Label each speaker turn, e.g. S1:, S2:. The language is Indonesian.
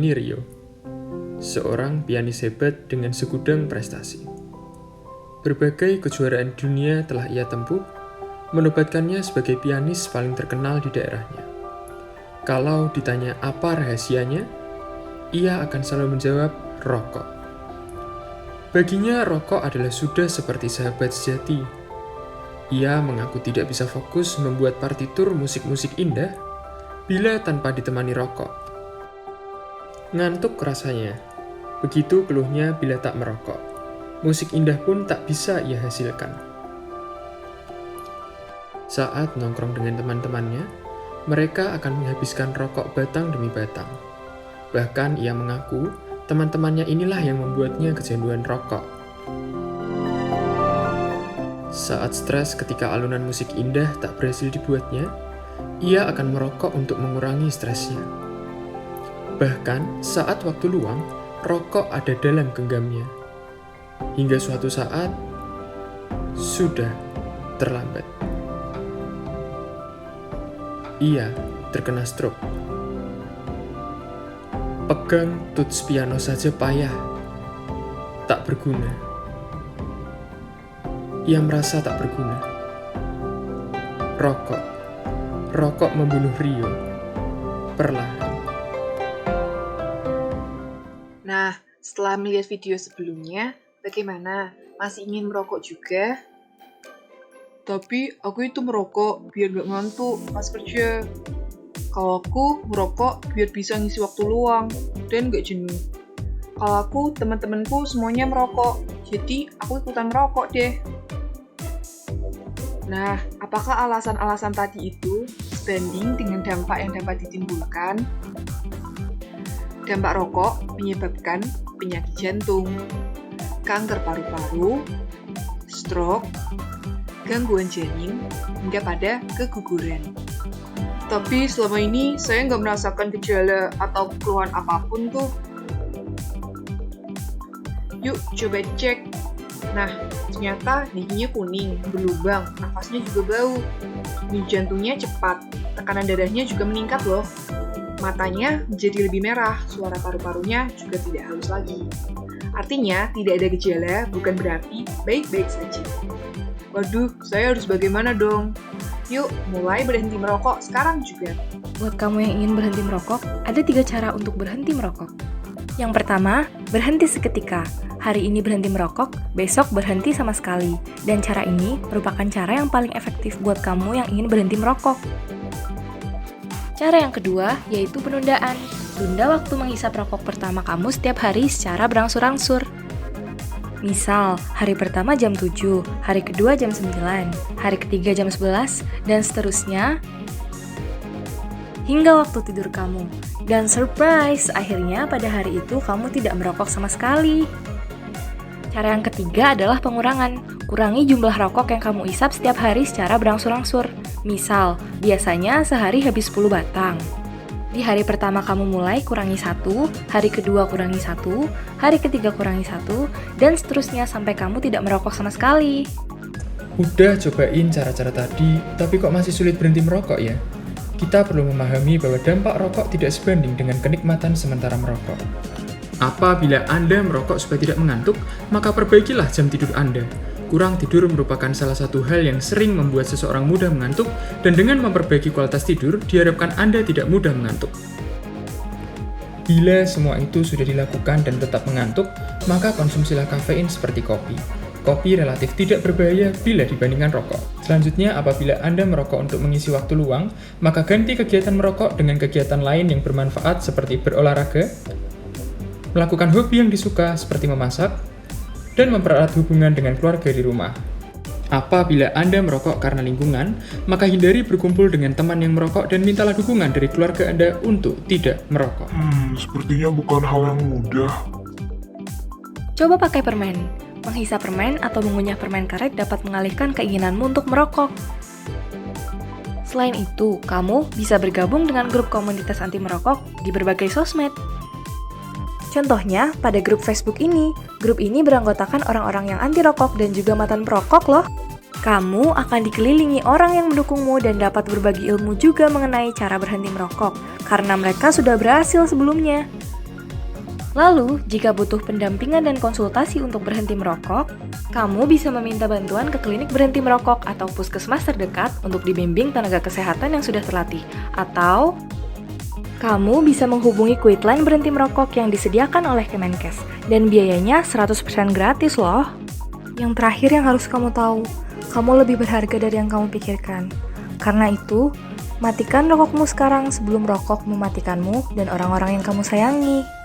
S1: Doni Rio, seorang pianis hebat dengan segudang prestasi. Berbagai kejuaraan dunia telah ia tempuh, menobatkannya sebagai pianis paling terkenal di daerahnya. Kalau ditanya apa rahasianya, ia akan selalu menjawab rokok. Baginya rokok adalah sudah seperti sahabat sejati. Ia mengaku tidak bisa fokus membuat partitur musik-musik indah bila tanpa ditemani rokok. Ngantuk rasanya, begitu keluhnya bila tak merokok. Musik indah pun tak bisa ia hasilkan. Saat nongkrong dengan teman-temannya, mereka akan menghabiskan rokok batang demi batang. Bahkan ia mengaku, teman-temannya inilah yang membuatnya kecanduan rokok. Saat stres ketika alunan musik indah tak berhasil dibuatnya, ia akan merokok untuk mengurangi stresnya. Bahkan saat waktu luang, rokok ada dalam genggamnya. Hingga suatu saat, sudah terlambat. Ia terkena stroke. Pegang tuts piano saja payah, tak berguna. Ia merasa tak berguna. Rokok membunuh Rio, perlahan.
S2: Nah, setelah melihat video sebelumnya, bagaimana? Masih ingin merokok juga?
S3: Tapi aku itu merokok biar gak ngantuk pas kerja. Kalau aku merokok biar bisa ngisi waktu luang dan gak jenuh. Kalau aku, teman-temanku semuanya merokok, jadi aku ikutan merokok deh.
S2: Nah, apakah alasan-alasan tadi itu sebanding dengan dampak yang dapat ditimbulkan? Dampak rokok menyebabkan penyakit jantung, kanker paru-paru, stroke, gangguan janin, hingga pada keguguran.
S3: Tapi selama ini saya nggak merasakan gejala atau keluhan apapun tuh.
S2: Yuk coba cek. Nah, ternyata giginya kuning, berlubang, nafasnya juga bau. Denyut jantungnya cepat, tekanan darahnya juga meningkat loh. Matanya menjadi lebih merah, suara paru-parunya juga tidak halus lagi. Artinya, tidak ada gejala bukan berarti baik-baik saja.
S3: Waduh, saya harus bagaimana dong?
S2: Yuk, mulai berhenti merokok sekarang juga.
S4: Buat kamu yang ingin berhenti merokok, ada 3 cara untuk berhenti merokok. Yang pertama, berhenti seketika. Hari ini berhenti merokok, besok berhenti sama sekali. Dan cara ini merupakan cara yang paling efektif buat kamu yang ingin berhenti merokok. Cara yang kedua, yaitu penundaan. Tunda waktu menghisap rokok pertama kamu setiap hari secara berangsur-angsur. Misal, hari pertama jam 7, hari kedua jam 9, hari ketiga jam 11, dan seterusnya hingga waktu tidur kamu. Dan surprise, akhirnya pada hari itu kamu tidak merokok sama sekali. Cara yang ketiga adalah pengurangan. Kurangi jumlah rokok yang kamu isap setiap hari secara berangsur-angsur. Misal, biasanya sehari habis 10 batang. Di hari pertama kamu mulai kurangi 1, hari kedua kurangi 1, hari ketiga kurangi 1, dan seterusnya sampai kamu tidak merokok sama sekali.
S1: Udah cobain cara-cara tadi, tapi kok masih sulit berhenti merokok ya? Kita perlu memahami bahwa dampak rokok tidak sebanding dengan kenikmatan sementara merokok. Apabila Anda merokok supaya tidak mengantuk, maka perbaikilah jam tidur Anda. Kurang tidur merupakan salah satu hal yang sering membuat seseorang mudah mengantuk, dan dengan memperbaiki kualitas tidur, diharapkan Anda tidak mudah mengantuk. Bila semua itu sudah dilakukan dan tetap mengantuk, maka konsumsilah kafein seperti kopi. Kopi relatif tidak berbahaya bila dibandingkan rokok. Selanjutnya, apabila Anda merokok untuk mengisi waktu luang, maka ganti kegiatan merokok dengan kegiatan lain yang bermanfaat seperti berolahraga, melakukan hobi yang disuka seperti memasak, dan mempererat hubungan dengan keluarga di rumah. Apabila Anda merokok karena lingkungan, maka hindari berkumpul dengan teman yang merokok dan mintalah dukungan dari keluarga Anda untuk tidak merokok.
S5: Sepertinya bukan hal yang mudah.
S4: Coba pakai permen. Menghisap permen atau mengunyah permen karet dapat mengalihkan keinginanmu untuk merokok. Selain itu, kamu bisa bergabung dengan grup komunitas anti merokok di berbagai sosmed. Contohnya, pada grup Facebook ini. Grup ini beranggotakan orang-orang yang anti rokok dan juga mantan perokok loh. Kamu akan dikelilingi orang yang mendukungmu dan dapat berbagi ilmu juga mengenai cara berhenti merokok, karena mereka sudah berhasil sebelumnya. Lalu, jika butuh pendampingan dan konsultasi untuk berhenti merokok, kamu bisa meminta bantuan ke klinik berhenti merokok atau puskesmas terdekat untuk dibimbing tenaga kesehatan yang sudah terlatih. Atau, kamu bisa menghubungi Quitline berhenti merokok yang disediakan oleh Kemenkes. Dan biayanya 100% gratis loh. Yang terakhir yang harus kamu tahu, kamu lebih berharga dari yang kamu pikirkan. Karena itu, matikan rokokmu sekarang sebelum rokok mematikanmu dan orang-orang yang kamu sayangi.